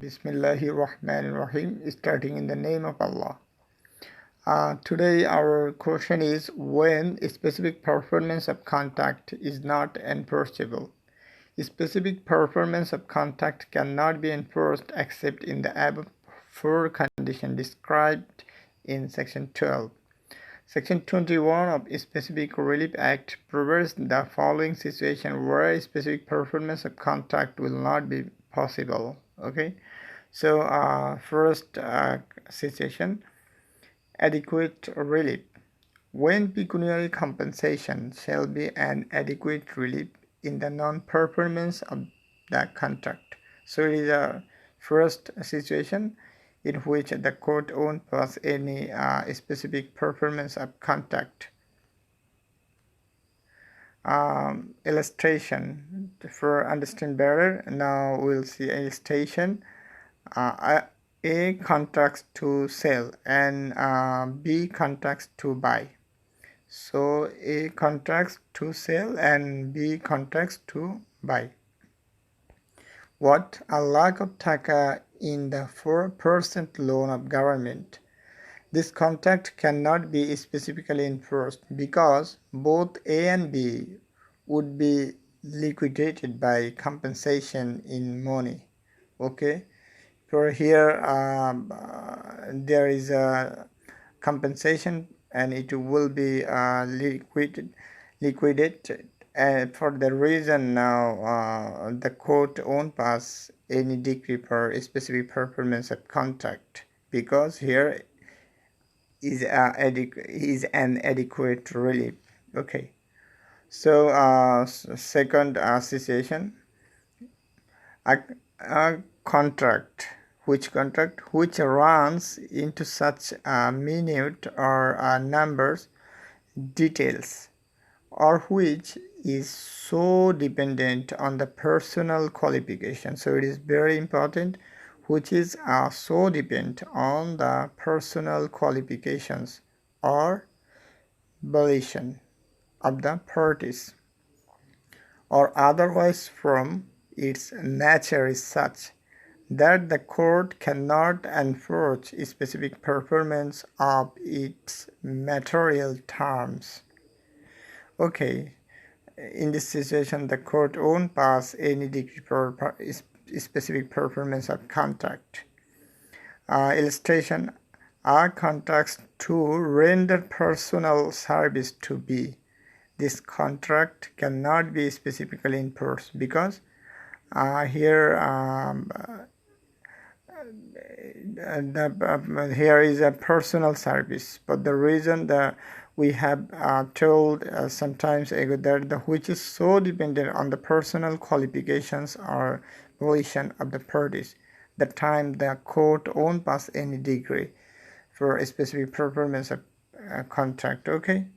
Bismillahirrahmanirrahim, starting in the name of Allah. Today our question is when a specific performance of contract is not enforceable. A specific performance of contract cannot be enforced except in the above four conditions described in Section 12. Section 21 of the Specific Relief Act provides the following situation where a specific performance of contract will not be possible. Okay, so first situation, adequate relief. When pecuniary compensation shall be an adequate relief in the non-performance of the contract. So it is a first situation in which the court won't pass any specific performance of contract. Illustration for understand better. Now we'll see illustration. A contracts to sell and B contracts to buy. So A contracts to sell and B contracts to buy. What? A lakh of taka in the 4% loan of government. This contract cannot be specifically enforced because both A and B would be liquidated by compensation in money. Okay, for here there is a compensation and it will be liquidated. And for the reason now the court won't pass any decree for a specific performance of contract because here is an adequate relief. Okay, so second situation, a contract which runs into such minute or numbers details or which is so dependent on the personal qualification. So it is very important, which is so dependent on the personal qualifications or volition of the parties, or otherwise from its nature is such that the court cannot enforce a specific performance of its material terms. Okay, in this situation the court won't pass any decree for specific performance of contract. Illustration, A contracts to render personal service to B. This contract cannot be specifically enforced because here here is a personal service, but the reason that we have told sometimes ago that which is so dependent on the personal qualifications or volition of the parties, the time the court won't pass any decree for a specific performance of contract. Okay,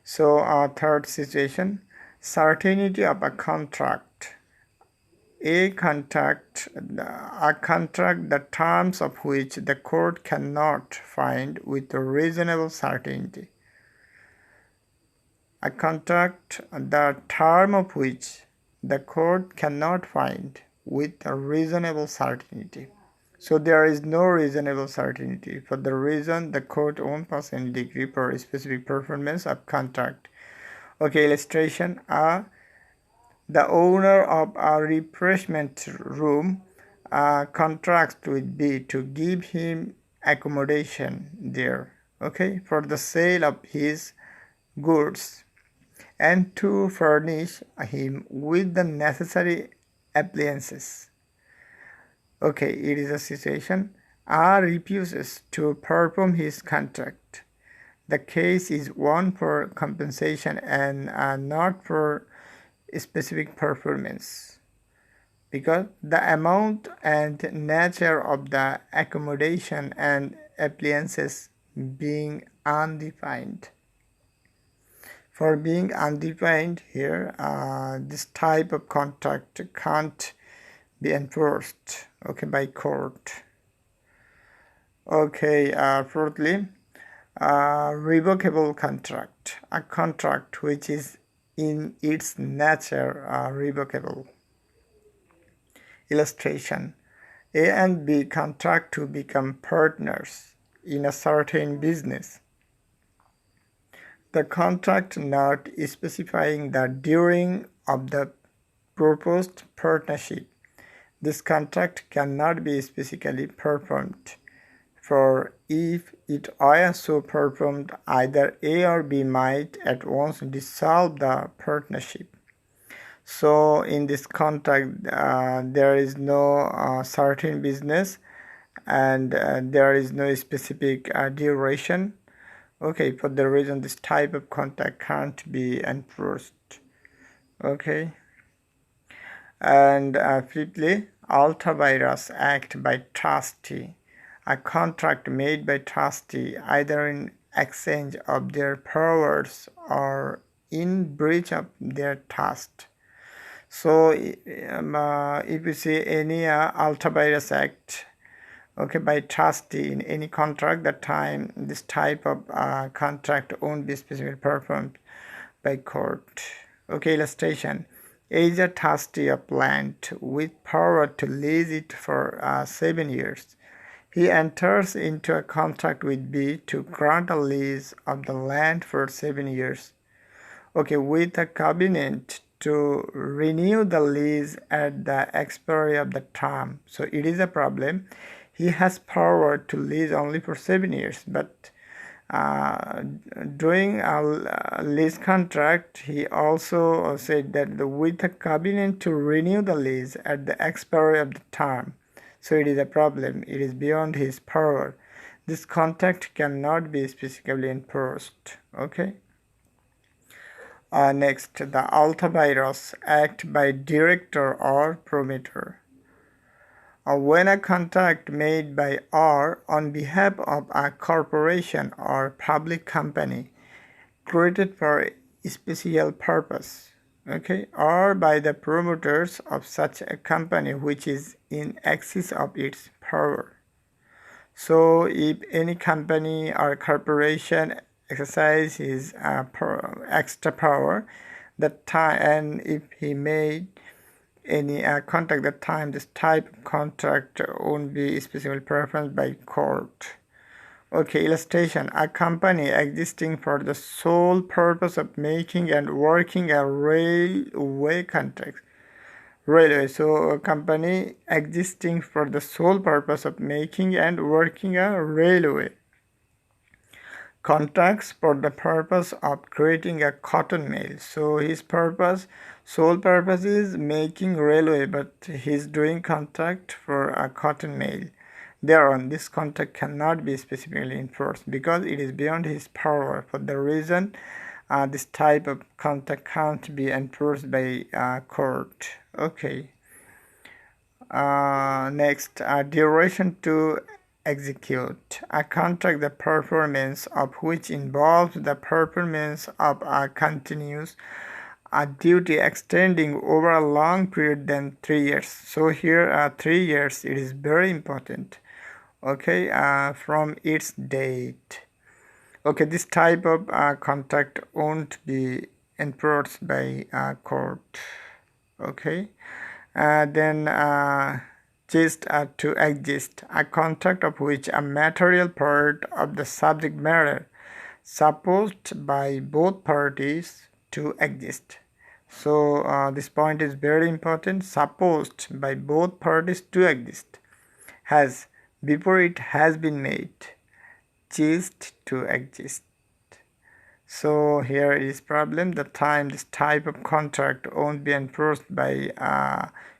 so third situation, certainty of a contract. A contract, the terms of which the court cannot find with reasonable certainty. A contract, the term of which the court cannot find with a reasonable certainty. So there is no reasonable certainty. For the reason the court won't pass any decree for a specific performance of contract. Okay, illustration. The owner of a refreshment room contracts with B to give him accommodation there, okay, for the sale of his goods and to furnish him with the necessary appliances. Okay, it is a situation. A refuses to perform his contract. The case is one for compensation and not for specific performance because the amount and nature of the accommodation and appliances being undefined. For being undefined here, this type of contract can't be enforced, okay, by court. Okay, fourthly, revocable contract, a contract which is in its nature revocable. Illustration, A and B contract to become partners in a certain business. The contract not specifying the during of the proposed partnership. This contract cannot be specifically performed, for if it were so performed, either A or B might at once dissolve the partnership. So in this contract, there is no certain business, and there is no specific duration. Okay, for the reason this type of contract can't be enforced. Okay. And fifthly, ultra-virus act by trustee. A contract made by trustee either in exchange of their powers or in breach of their trust. So if you see any ultra-virus act, okay, by trustee in any contract, that time this type of contract won't be specifically performed by court. Okay, illustration. A is a trustee of land with power to lease it for 7 years. He enters into a contract with B to grant a lease of the land for 7 years. Okay, with a covenant to renew the lease at the expiry of the term. So it is a problem. He has power to lease only for 7 years, but during a lease contract, he also said that with a covenant to renew the lease at the expiry of the term. So it is a problem. It is beyond his power. This contract cannot be specifically enforced. Okay. Next, the ultra-virus act by director or promoter. When a contract made by or on behalf of a corporation or public company created for a special purpose, okay, or by the promoters of such a company which is in excess of its power. So if any company or corporation exercises extra power that time, and if he made any contract that time, this type of contract won't be specifically preferred by court. Okay, illustration. A company existing for the sole purpose of making and working a railway contract. Railway. So a company existing for the sole purpose of making and working a railway contracts for the purpose of creating a cotton mill. So his sole purpose is making railway, but he's doing contract for a cotton mill. Thereon, this contract cannot be specifically enforced because it is beyond his power. For the reason, this type of contract can't be enforced by court. Okay. Next, duration to execute. A contract, the performance of which involves the performance of a continuous duty extending over a long period than 3 years. So here 3 years, it is very important. Okay, from its date. Okay, this type of contract won't be enforced by court. Okay. Then just to exist, a contract of which a material part of the subject matter supposed by both parties to exist. So this point is very important. Supposed by both parties to exist has before it has been made ceased to exist. So here is problem. The time this type of contract won't be enforced by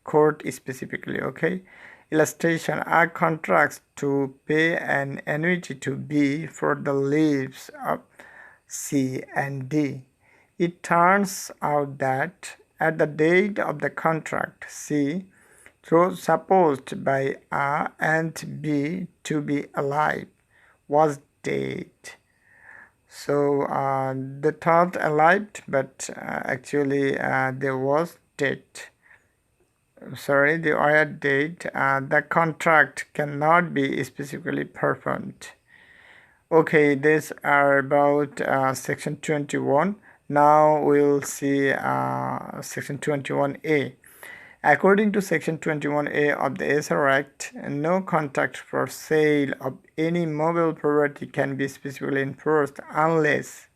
court specifically. Okay. Illustration. A contracts to pay an annuity to B for the leaves of C and D. It turns out that at the date of the contract, C, though supposed by A and B to be alive, was dead. So they thought alive, but actually there was dead. Sorry, they were dead. The contract cannot be specifically performed. Okay, these are about section 21. Now we'll see section 21A. According to Section 21A of the SR Act, no contract for sale of any movable property can be specifically enforced unless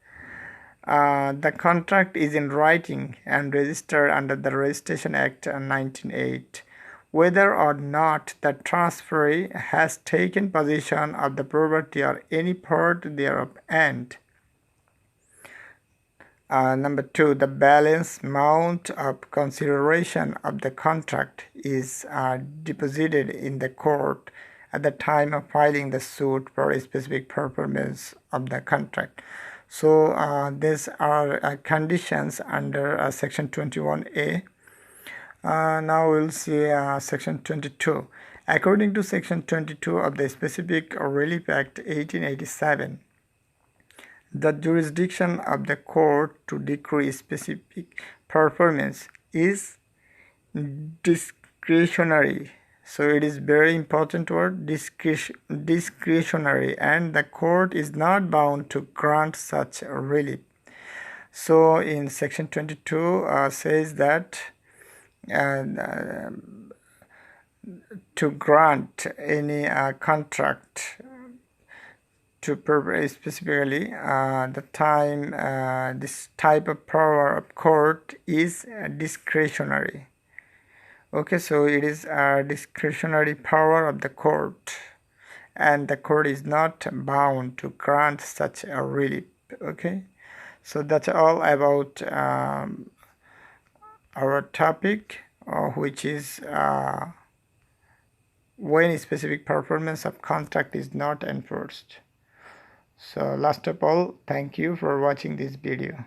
the contract is in writing and registered under the Registration Act 1908, whether or not the transferee has taken possession of the property or any part thereof, and number 2, the balance amount of consideration of the contract is deposited in the court at the time of filing the suit for a specific performance of the contract. So these are conditions under Section 21A. Now we'll see Section 22. According to Section 22 of the Specific Relief Act 1887, the jurisdiction of the court to decree specific performance is discretionary. So it is very important word, discretionary, and the court is not bound to grant such relief. So in Section 22 says that to grant any contract to specifically the time this type of power of court is discretionary. Okay, so it is a discretionary power of the court, and the court is not bound to grant such a relief. Okay, so that's all about our topic, which is when a specific performance of contract is not enforced. So last of all, thank you for watching this video.